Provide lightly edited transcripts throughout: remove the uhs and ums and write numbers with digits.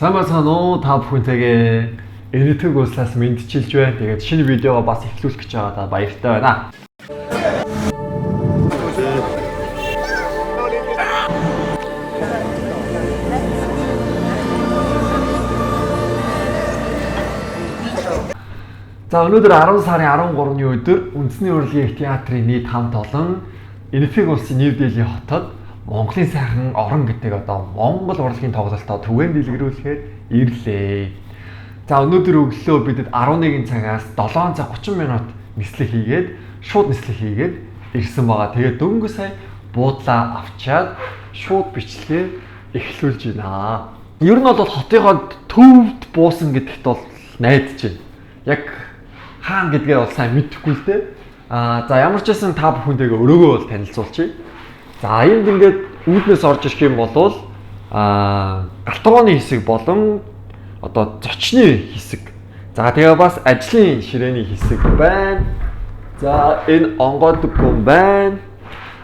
Сайн байна уу? Та бүхэнтэйгээ энэтхэг улсаас мэдчилж байна. Тэгээд шинэ видеого бас эхлүүлэх гэж байгаа баяртай байна. За өнөөдөр 10 сарын 13-ны өдөр Үндэсний урлагийн театрын нийт хамт олон энэтхэг улсын Нью Дели хотод Монголын сайхан орон гэдэг Монгол урлагийн тоглолтоо түгээн дэлгэрүүлэхээр ирлээ. За өнөөдөр өглөө бидэд 11 цагаас 7 цаг 30 минут нислэг хийгээд шууд нислэг хийгээд ирсэн байгаа. Тэгээд дөнгөж сая буудлаа авчаад шууд бичлэгээ эхлүүлж байна. Ер нь бол хотынхоо төвд буусан гэдэгт бол найдаж байна. Яг хаан гэдгээ бол сайн мэдэхгүй л дээ. За ямар ч байсан та бүхэнтэйгээ өрөөгөө бол танилцуулчих. За энд ингээд үүднээс орж ирэх юм бол галтгооны хэсэг болон одоо зочны хэсэг. За тэгээ бас ажлын ширээний хэсэг байна. За энэ онгод гүн байна.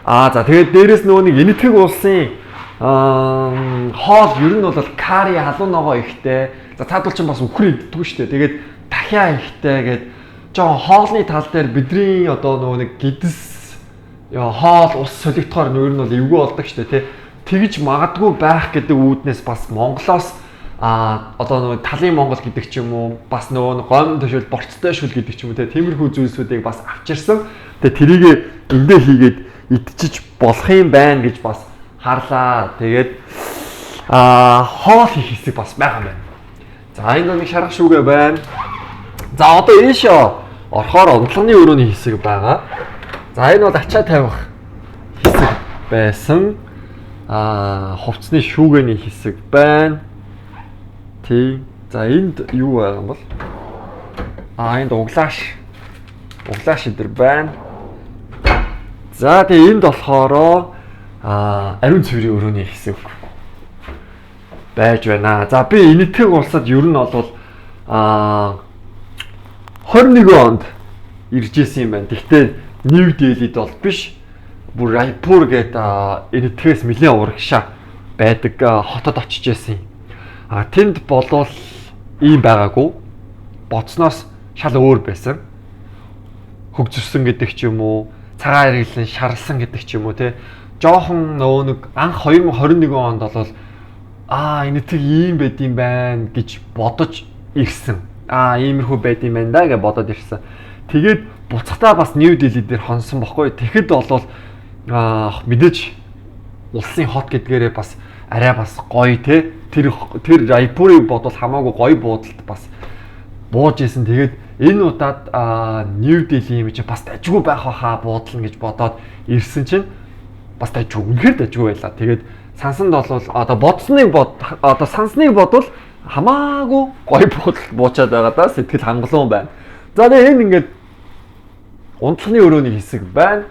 За тэгээд дээрэс нөгөө нэг энэтхэг улсын хоол ер нь бол карри халуун ногоо ихтэй. За цаадуул ч бас үхэр иддэггүй шүү дээ. Тэгээд дахиа ихтэй гээд жоо хоолны тал дээр бидний одоо нөгөө нэг гидс хоол ус солигдохоор нөр нь бол эвгүй болдог шүү дээ тий. Тэгж магадгүй байх гэдэг үүднээс бас Монголоос одоо нөгөө талын Монгол гэдэг ч юм уу бас нөгөө гом төшөл борцтой шүл гэдэг ч юм уу тий. Тиймэрхүү зүйлсүүдийг бас авчирсан. Тэгээ тэрийг эндээ хийгээд идчиж болох юм байна гэж бас харлаа. Тэгээд хоол хийх хэсэг бас байгаа юм байна. За энэ нэг шарах шүүгээ байна. За одоо ийшээ орохоор онцлогны өрөөний хэсэг байгаа. За энэ бол ачаа тавих хэсэг байсан. Хувцсны шүүгээний хэсэг байна. Тий. За энд юу байгаа юм бол? Энд углааш идэр байна. За тэгээ энд болохоор ариун цэврийн өрөөний хэсэг байж байна. За би энэтхэг улсад ер нь бол 21 онд ирж исэн юм байна. Гэхдээ Нью Делид бол биш. Бүр Райпур гэдэг энэтхэгээс нэлээд урагшаа байдаг хотод очиж исэн. Тэнд болвол ийм байгаагүй. Боцноос шал өөр байсан. Хөгжсөн гэдэг ч юм уу, цагаан хэрэглэн шарлсан гэдэг ч юм уу те. Жохон нөгөө нэг анх 2021 онд бол энэтхэг ийм байд юм байна гэж бодож ирсэн. Иймэрхүү байд юм байна да гэж бодоод ирсэн. Тэгээд буцахтаа бас Нью Дели дээр хонсон бохгүй. Тэгэхэд бол мэдээж улсын хот гэдгээрээ бас арай бас гоё те. Тэр Райпурыг бодвол хамаагүй гоё буудалд бас бууж исэн. Тэгээд энэ удаад Нью Дели юм чи бас дажгүй байх байхаа буудлна гэж бодоод ирсэн чинь бас дажгүй үнэхээр дажгүй байлаа. Тэгээд сансанд бол одоо бодсныг сансныг бодвол хамаагүй гоё буудалд буучаад байгаа да. Сэтгэл хангалуун байна. За тэгээ энэ ингээд унтлахны өрөөний хэсэг байна.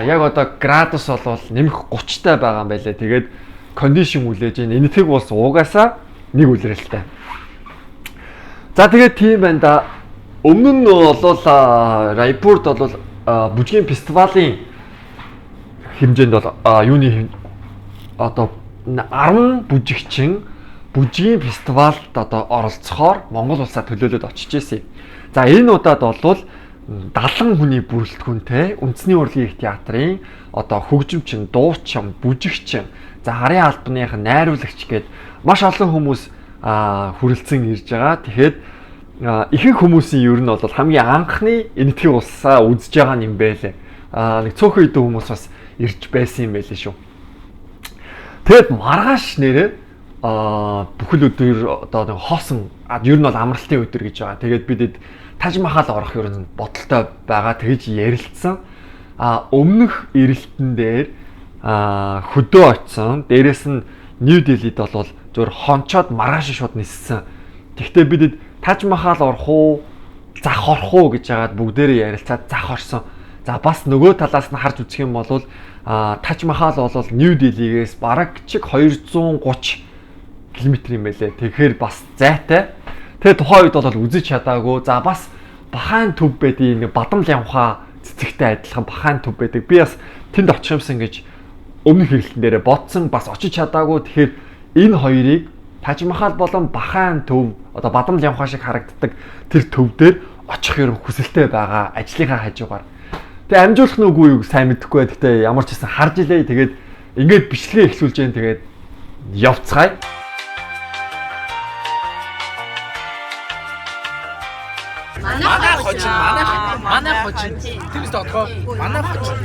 Яг одоо градус бол нэмэх 30-тай байгаа юм байлээ. Тэгээд кондишн үлээж энэ энэтхэг улс угаасаа нэг үлрэлттэй. За тэгээд тийм байна да. Өмнө нь бол Райпурд бол бүжгийн фестивалийн хэмжээнд бол юуны одоо 10 бүжигчин бүжгийн фестивалд одоо оролцохоор Монгол улсаа төлөөлөд очиж ирсэн. За энэ удаад бол 70 хүний бүрэлдэхүүнтэй Үндэсний урлагийн театрын одоо хөгжимчин, дуучин, бүжигчин, за харын албаных найруулагч гээд маш олон хүмүүс хүрэлцэн ирж байгаа. Тэгэхээр ихэнх хүмүүсийн ер нь бол хамгийн анхны энэтхэг улсаа үзэж байгаа юм байлээ. Нэг цөөхөн хэдэн хүмүүс бас ирж байсан юм байлээ шүү. Тэгэд маргааш нэрээ бүхэл өдөр одоо нэг хоосон ер нь бол амралтын өдөр гэж байгаа. Тэгээд бидэд Таж Махал орох ер нь бодолтой байгаа тэгж ярилцсан. Өмнөх ирэлтэн дээр хөдөө очсон. Дээрээс нь Нью Делид бол зөвхөн хончоод маргааш шууд ниссэн. Тэгвэл бидэд Таж Махал орох уу, зах орох уу гэж яагаад бүгдээрээ ярилцаад зах орсон. За бас нөгөө талаас нь харж үзэх юм бол Таж Махал бол Нью Делигээс бараг чиг 230 км юм байлээ. Тэгэхээр бас зайтай. Тэгээ тухайн үед бол үзэж чадаагүй. За бас бахаан төв байдгийг нэг бадам лямхаа цэцэгтэй адилхан бахаан төв байдаг. Би бас тэнд очих юмсан гэж өмнөх хэрэглэн дээрээ бодсон бас очиж чадаагүй. Тэгэхээр энэ хоёрыг Таж Махал болон Бахан төв одоо Бадам Лямхаа шиг харагддаг тэр төв дээр очих юм хүсэлтэй байгаа ажлынхаа хажуугаар. Тэгээ амжуулах нь үгүй юу сайн мэдэхгүй бай. Гэхдээ ямар ч гэсэн харж илээ. Тэгээд ингээд бичлэгээ эхлүүлж जैन тэгээд явцгаая. Манай хочин. Тэрс дотгоо. Манай хочин.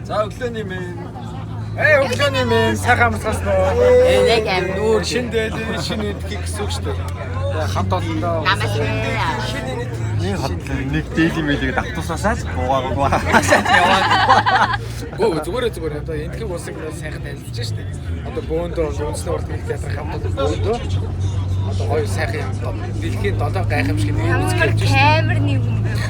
За өглөөний минь. Өглөөний минь сайхан амсгаас нөө. Яг аим нүүр Шиндээ шинэ эдхийг гэсэн үг шүү дээ. Хамт олондоо. Нэг дэйли мэлийг давтуусаас буугаагүй. Гөө зүгээр одоо эдхийг усыг сайхан танилцж штэ. Одоо бөөндөө үндэсний урд нэг театр хамт бөөндөө. Одоо гоё сайхан юм. Дэлхийн 7 гайхамшиг нэг үзэж явж штэ. камерны хүн байх.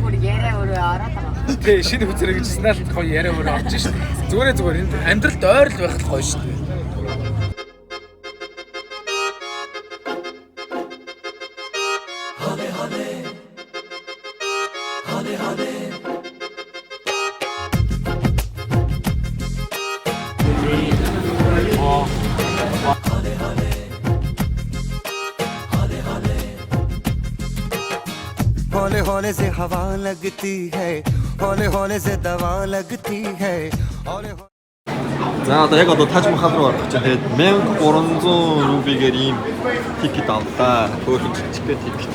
Бүр яриа өөрөө ороод байгаа. Тэ шинэ хүзрэг гэжсэн л гоё яриа өөр орж штэ. Зүгээр энд амьдралд ойр л байх л гоё штэ. हौले हौले से हवा लगती है हौले हौले से दवा लगती है हौले За одоо яг одоо Таж Махал руу орох чинь тэгээд 1300 рубигээр ийм тикет авлаа. Хөөхөн жижигхэн тикет.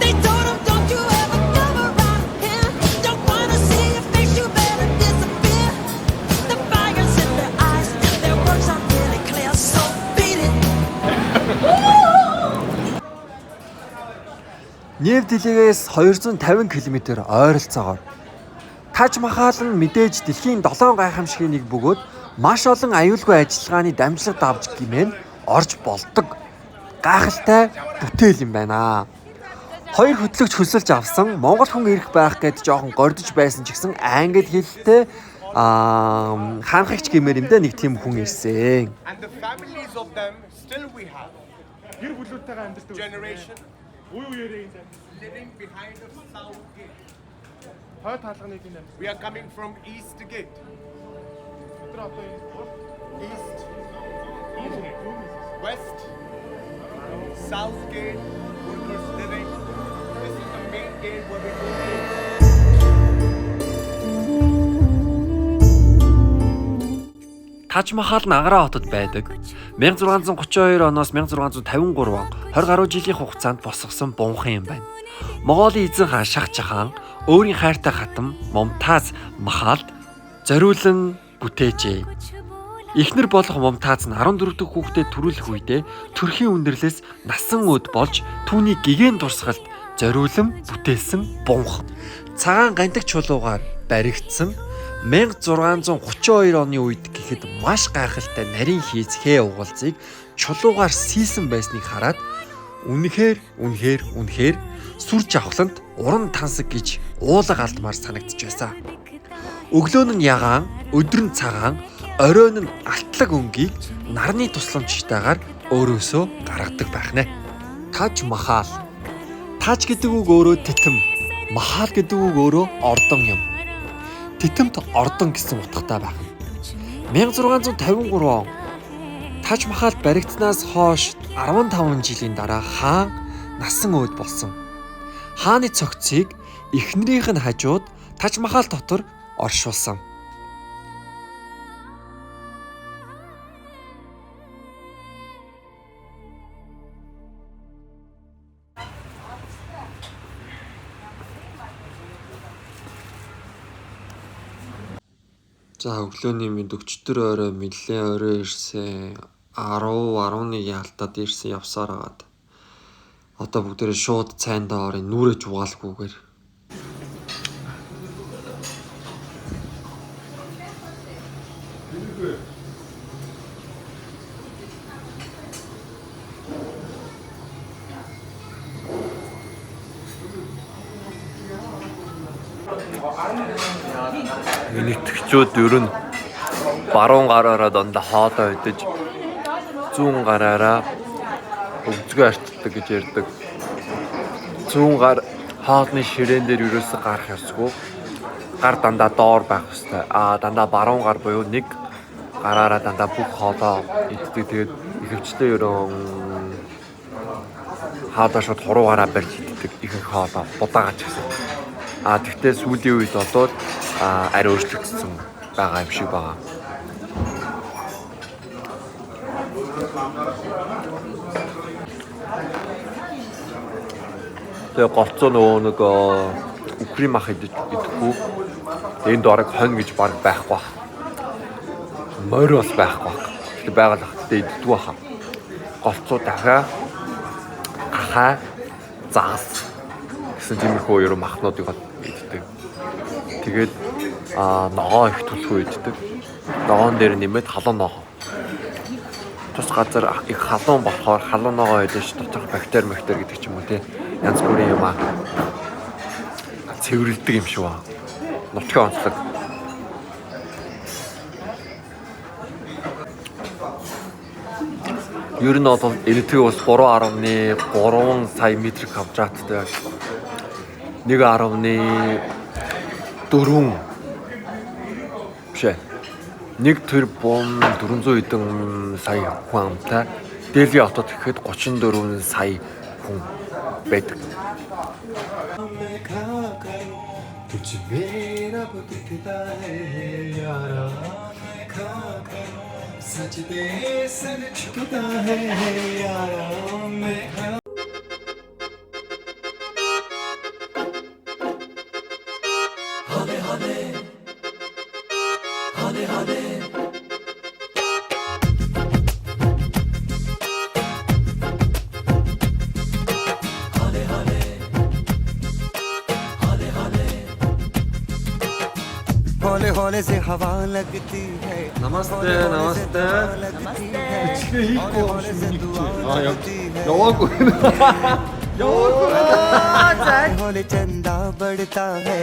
They told him, don't you ever come around here. Don't wanna see your face, you better disappear. The fire's in their eyes, their words are really clear, so beat it. Нев дэлхийгээс 250 км ойролцоогоор Таж Махал нь мэдээж дэлхийн 7 гайхамшигын нэг бөгөөд маш олон аюулгүй ажиллагааны дамжлага давж гимээр орж болдог гайхалтай бүтээл юм байна. Хоёр хөтлөгч хөсөлж авсан Монгол хүн ирэх байх гэд жоохон гордож байсан ч гэсэн англи хэлтэй хаанхагч гэмээр юм да нэг тийм хүн ирсэн. And the families of them still we have. Generation living behind the south gate. We are coming from east gate. East, west, south gate, workers living. This is the main gate where we go. Таж Махал нь Агра хотод байдаг. 1632 оноос 1653 он 20 гаруй жилийн хугацаанд босгосон бунхан юм байна. Монголын эзэн хаан Шах Жахан өөрийн хайртай хатан Мумтаз Махалд зориулан бүтээжээ. Эхнэр болох Мумтаз нь 14 дэх хүүхдээ төрүүлэх үедээ төрхийн үндэрлээс насан өд болж түүний гэгэн дурсгалд зориулан бүтээсэн бунхан. Цагаан гантик чулуугаар баригдсан 1632 оны үед гэхэд маш гайхалтай нарийн хийцгээ угалзыг чулуугаар сийсэн байсныг хараад үнэхээр сүр жавхланд уран тансаг гэж уулга алдмаар санагдж байсан. Өглөө нь ягаан, өдөр нь цагаан, оройн нь алтлаг өнгийг нарны тусламжтайгаар өөрөөсөө гаргадаг байх нэ. Таж Махал. Таж гэдэг үг өөрөө титэм, Махал гэдэг үг өөрөө ордон юм. Титэмт ордон гэсэн утгатай байна. 1653 он Таж Махал баригдсанаас хойш 15 жилийн дараа хаан насан өд болсон. Хааны цогцыг эхнэрийнх нь хажууд Таж Махал дотор оршуулсан. За өглөөний минь 40 орой нэлээд орой ирсэн 10-11 ялтад ирсэн явсаар агаад. Одоо бүгдээрээ шууд цайндаа орын нүрэж угаалгүйгээр. Энэтхчүүд ер нь баруун гараараа дондоо хоолой өдөж 100 гараараа өвзгөө арчдаг гэж ярьдаг. 100 гар хоолны ширээн дээр юусаа гарах ёсгүй. Гар дандаа доор байх ёстой. Дандаа баруун гар буюу нэг гараараа дандаа бүх хоолоо иддэг. Тэгээд ихэвчлэн ерөн хаадаа шууд хуруугаараа барьж иддэг ихэнх хоолоо будаагач гэсэн. Тэгтээ сүүлийн үед болоод арай өөрчлөгдсөн байгаа юм шиг байгаа. Тэгээ голцоо нэг укрим ах идэхгүй. Энд орог хонь гэж баг байхгүй. Морь бас байхгүй. Тэгээ байгаль хаттай иддэг баха. Голцоо дахиа гахаа заас гэсэн тиймэрхүү ерөн махнуудыг иддэг. Тэгээд ногоо их төлхөө иддэг. Ногоон дээр нэмээд халуун ногоо. Тус газар их халуун болохоор халуун ногоо идэж доторх бактери гэдэг ч юм уу те. Янз бүрийн юм цэвэрлдэг юм шиг ба. Нутгийн онцлог. Ер нь бол энэтхэг бас 3.3 сая метр квадраттай. 1.4 биш ээ. 1,400 хэдэн сая хүн амтай. Дели хотод гэхэд 34 сая хүн байдаг. हौले हौले से हवा लगती है Намасте. हौले चंदा बढ़ता है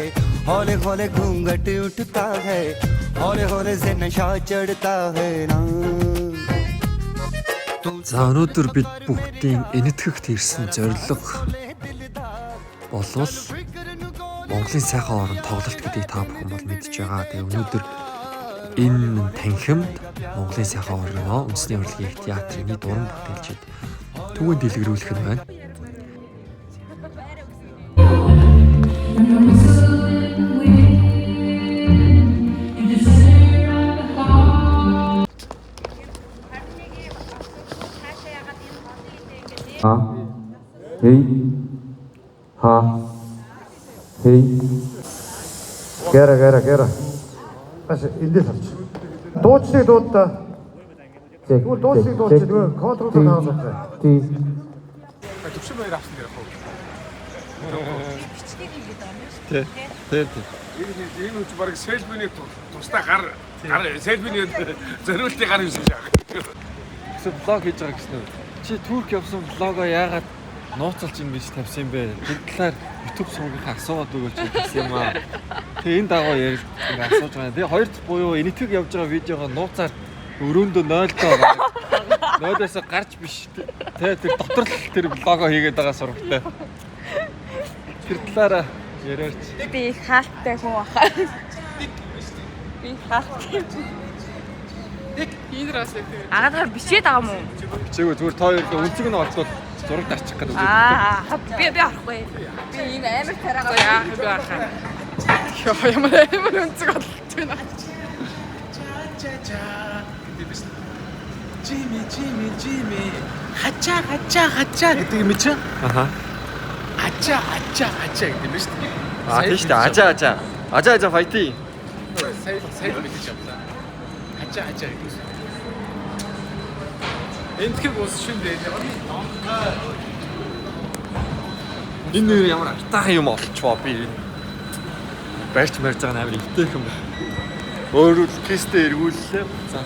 हौले हौले घूंघट उठता है हौले हौले से नशा चढ़ता है ना. За өнөөдөр бид бүгдийн энэтхэгт ирсэн зорилго болвол Монголын сайхан орон тоглолт гэдгийг та бүхэн бол мэдж байгаа. Тэгээ өнөөдөр энэ танхимд Монголын сайхан орноо үндэсний урлагийн театрын дуран бүтээлчид түүнд дэлгэрүүлэх нь байна. Хей. Гара. Аш эндээс авч. Дуучлыг дуудаа. Тэгвэл дуучлыг дуучих. Тэгвэл контролд хаалгах. Тий. Төвшин баяр авсан дээр хоо. Тэ. Энэ үуч баг селбиний тусдаа гар селбиний зориултыг гар юусэн шаа. Гэсэн блог хийж байгаа гэсэн үү? Чи Турк явсан блогоо яагаад нууцалж ингэж тавьсан юм бэ? Тэр талаар YouTube суугийнхаа асуугаад өгөөч гэсэн юм аа. Тэгээ энэ дагуу ярих асууж байгаа. Тэгээ хоёр дахь буюу энэтхэг явж байгаа видеогоо нууцаар өрөөндөө 0-доо 0-оос гарч биш. Тэгээ тэр дотор л тэр блогоо хийгээд байгаа сурагтай. Тэр талаараа яриач. Би хаалттай хүн баха. Би хаалттай. Агаадгаар бичээд байгаа юм уу? Чигүй зүгээр тоо хоёроо үнцэг нь олдвол зураг дарчих гэдэг. Би орохгүй. Би энэ амар тараага яах би байхаа. Ямар үнцэг олдож байна. Жими. Хачаа гэдэг юм чи. Аха. Ачаа гэдэг юм шүү дээ. Тийм шүү дээ. Ажаа файти. Сайн мэдээж авлаа. Ачаа гэдэг. Энтхэг ус шүндээ. Энэ нэр ямар атаахан юм олчваа би. Барьж байгаа амар ихтэйхэн байна. Өөрөө л тестээ эргүүллээ. За.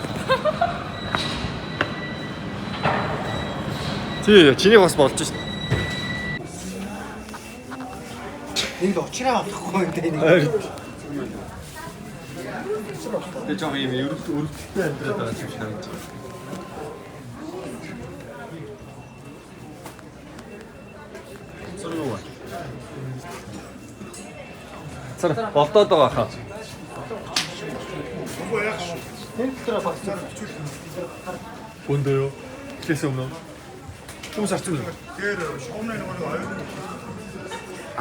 Тий, чиний бас болж шít. Энд уучраа авахгүй энэ нэг. Тэ жоо юм өрөвдөлтөй амьдраад байгаа юм шиг санагдаж байна. Цацар болдоод байгаа хаа. Өндөө юу? Эхлээс өмнө. Хүмүүс арчсан уу?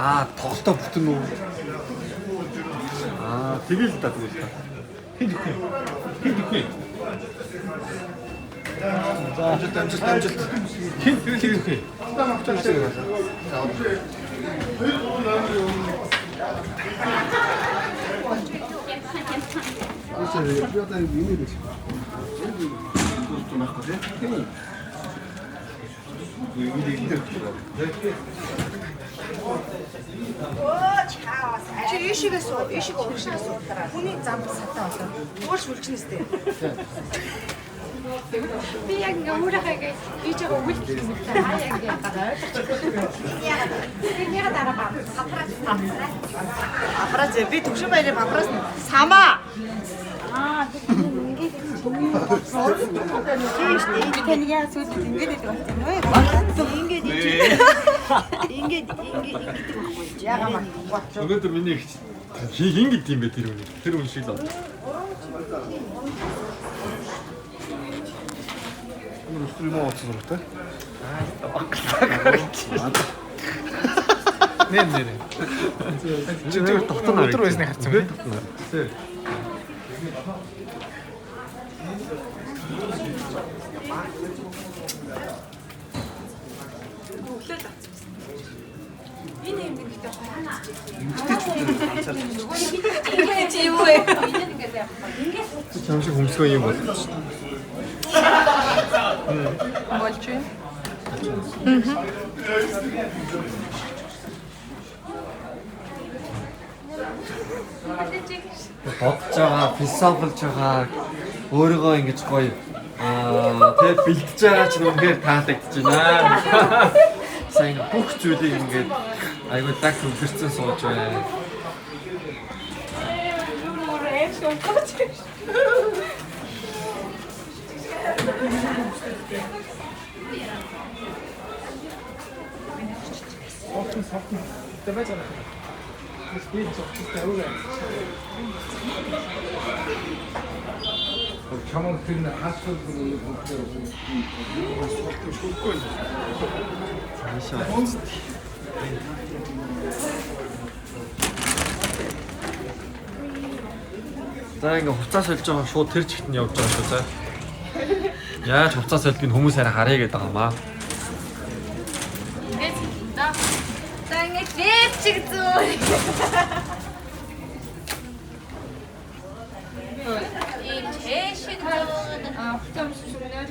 Аа, тоглолтоо бүтэн үү? Аа, тэгэл та тэгвэл та. Хэд их вэ? За, амжилт. Хэд их вэ? Чи ишигээс ууршаа. Хүний зам сатаа болоо. Уурш үлчнэстэй. Би яг өөрөөгөө хийж байгаа үгтэй юм байна. Яг гадаа яагаад дараа папараз би төвшин баярын папараз самаа. Аа ингээд тийм тань яа сүлд ингээд байдаг ингээд байхгүй яагаад Өнөөдөр миний их хин гэдэг юм бэ тэр үний. Тэр үн шиг л. Өстрим ооцсон зургтай. Нэр. Чи доктор өдөр байсны харцсан үү? Тий. Энэ юм гэхдээ чи юу вэ? Чамшиг хөмсгөө юм бол. болж байна. Бодож байгаа, философилж байгаа, өөрийгөө ингэж гоё тэгээ бэлдэж байгаа ч үнэхээр таалагдж байна. Сайн бүх зүйлийг ингээд айгүй даг төвлөрсөн сууж байна. Чамд тэр хаасгүй За ингээ хуцаа сольж байгаа шууд тэр чигт нь явж байгаа шүү за. Яаж хуцаа сольдгийг хүмүүс хараа харъя гэдэг байгаа маа. Ингээд да. За ингээд веб чиг зүү. Ийм чэшин автом шүнээр.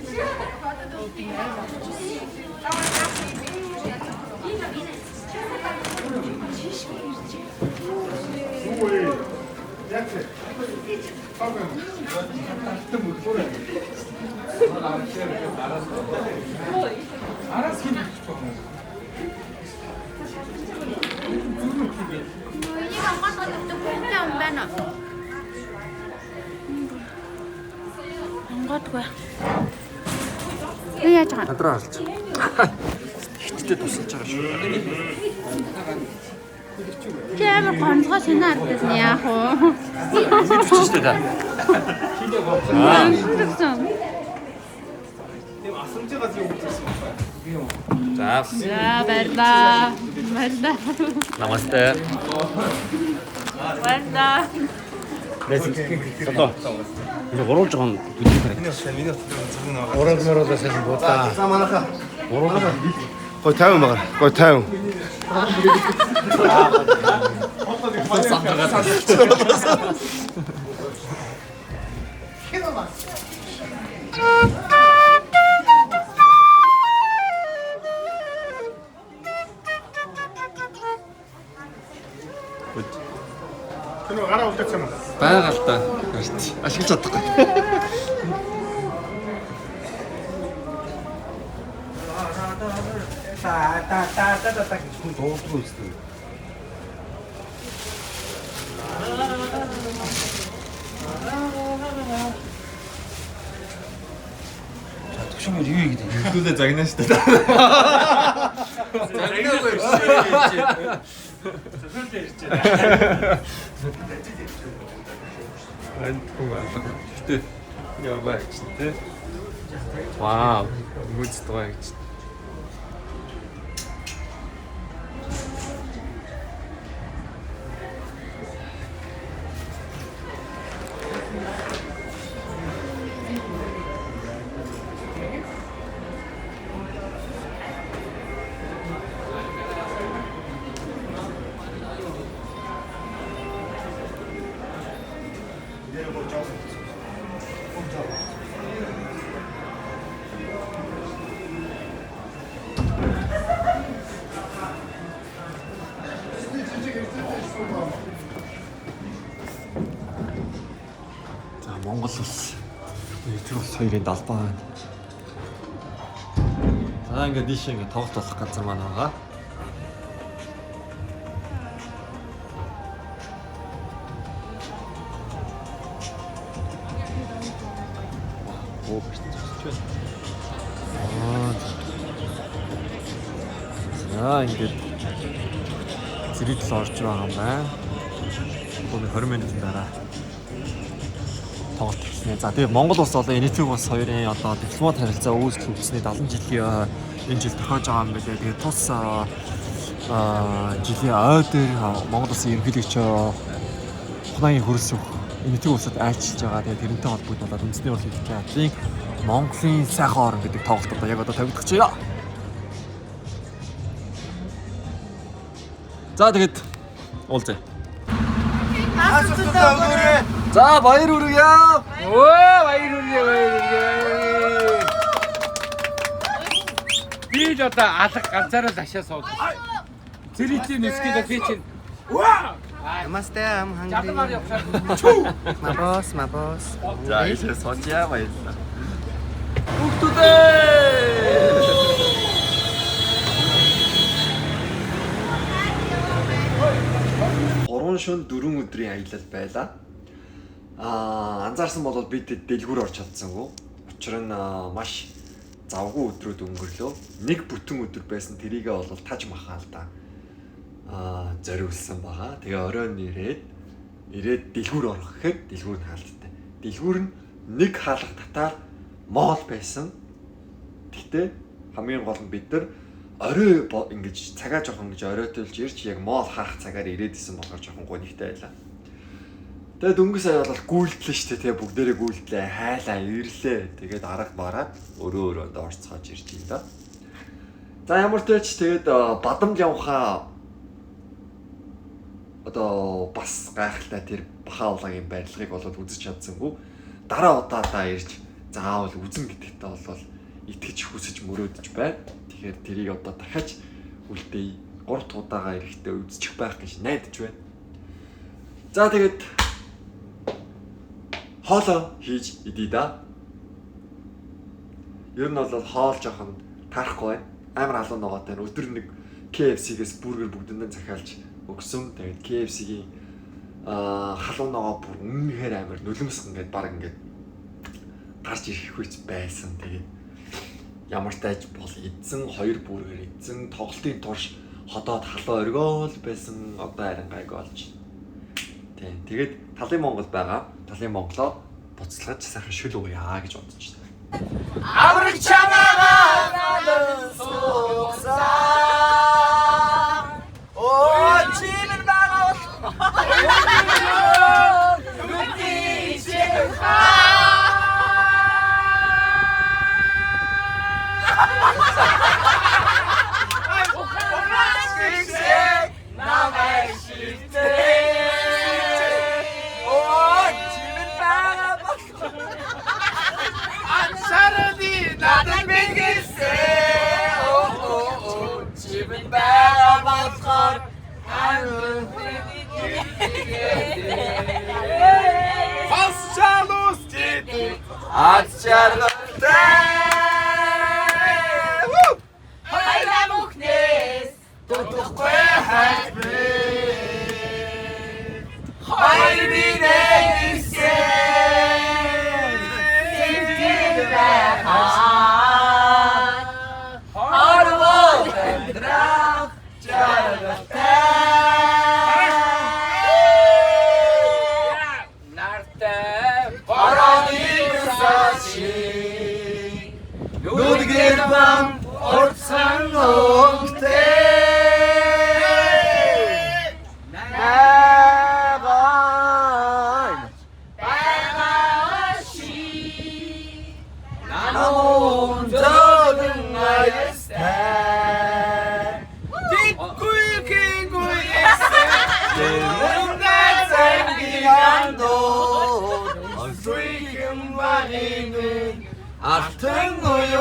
яаж байгаа? Надраа харж. Хиттэй тусалж байгаа шүү. Чи амар гонцгой шинэ ардсан яах вэ? Чичтэй та. За. За баярлаа. Намасте. Баярлаа. 이거 오른쪽 한 오락머러다 세는 보다. 거의 타요 먹어라. 거의 타요. 그럼 알아 어땠잖아. байгаа л та. Ашиглаж чадахгүй. 따따따따따따 좀 더 들어있어. 특징이 리뷰이기 때문에 근데 장난치다. Загнаагүй ирж. Зөвхөн ирж. Антгүй алга. Гэтэ яваа гэж тэ. Вау. Мөцтэй гэж. За Монгол улс нийт улс хоёрын далбаа байна. За ингээд дийшээ ингээд тоглолт болох газар маань байгаа. Оо бэрч байна. За ингээд зэрэгэл орж байгаа юм байна. Гүн 20 минутын дараа тоглолт хийснэ. За тэгээ Монгол улс болон Энэтхэг улс хоёрын одоо дипломат харилцаа үүсгэж үзсний 70 жилийн энэ жил тохиож байгаа юм билээ. Тэгээ тус жилийн ой дээр Монгол улсын ерөнхийлөгч Хунагийн хөрс Энэтхэг улсад айлчилж байгаа. Тэгээ тэрнтэй холбогдуулаад үндэсний урлаг хэлэх театрын Монголын сайхан орон гэдэг тоглолт одоо яг одоо тавигдах чинь. За тэгээд уулзъя. За баяр хүргье. Өө баяр хүргье. Би л одоо алга ганцаараа л ашаа суудаг. Зэрэглийн нэскэл би чинь. Namaste, I'm hungry. Жадмаар явахаар. My boss. За ийшээ сочя баярлалаа. Орон шөнө 4 өдрийн аялал байлаа. Анзаарсан бол бид дэлгүүр орж чадсангүй. Учир нь маш завгүй өдрүүд өнгөрлөө. Нэг бүтэн өдөр байсан тэрийгээ бол таж махаалда зориулсан байгаа. Тэгээ оройн ирээд дэлгүүр орох гэхэд дэлгүүр нь хаалттай. Дэлгүүр нь нэг хаалга татаар моол байсан. Гэхдээ хамгийн гол нь бид нар орой ингэж цагаа жоохон гэж оройтолж ирж яг моол хаах цагаар ирээд исэн болохоор жоохон гонигтай байлаа. Тэгээд дөнгөс сая бол гүйлдлээ шүү дээ. Тэгээ бүгдээрээ гүйлдлээ, хайлаа, ирлээ. Тэгээд арга бараад өөрөө орцоож ирж юм да. За ямар ч тач тэгээд бадамд явхаа одоо бас гайхалтай тэр баха улагийн барилгыг болоод үзэж чадсангүй. Дараа удаадаа ирж заавал үзэн гэдэгтээ бол итгэж хүсэж мөрөөдөж байна. Тэгэхээр тэрийг одоо дахиад үлдээе. 3 удаагаа эрэхтэй үзчих байх гэж найдаж байна. За тэгээд хоолоо хийж идээ да. Ер нь бол хоол жоохон таарахгүй байна. Амар алуун ногоотой. Өдөр нэг KFC-гээс бүргэр бүгдэндээ захиалж өгсөн. Тэгээд KFC-гийн халуун ногоо бүр үнэхээр амар нулимс ингээд баг ингээд гарч ирэх хүч байсан. Тэгээд ямар тааж бол эзэн 2 бүргээр эзэн тоглолтын турш ходоод халуун оргиол байсан. Одоо харин гайг болж. Тийм. Тэгээд талын Монгол байгаа. Талын Монголоо буцалгаж сайхан шүл уяа гэж бодож байна. Авраг чамаагаа надад суусан. Оо чимэн байгаа. Нүдний чимэн 밤 얼산 놈대 같은 거요.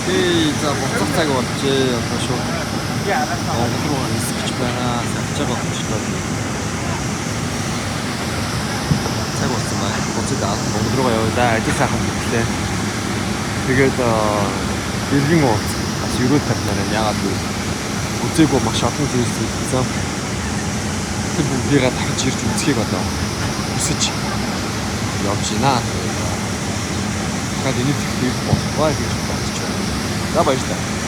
Окей, за буцах цаг болжээ. Одоо шууд Монгол руу нисгэж байна. Савж байгаа болчихлоо. Цаг болсон байна. Буцаад Монгол руу яваа да. Ажил сайхан гэтлээ. Тэгээд Бэлгийн ууц бас Еврот тавьнаар яагаад гэвэл үзээгүй маш олон зүйлс хийсэн. Тэр бүгдийг дахиж ирж үзхийг одоо хүсэж явж байна. Тэгээд энэ их болох бай гэж бодож байна. За баярлалаа.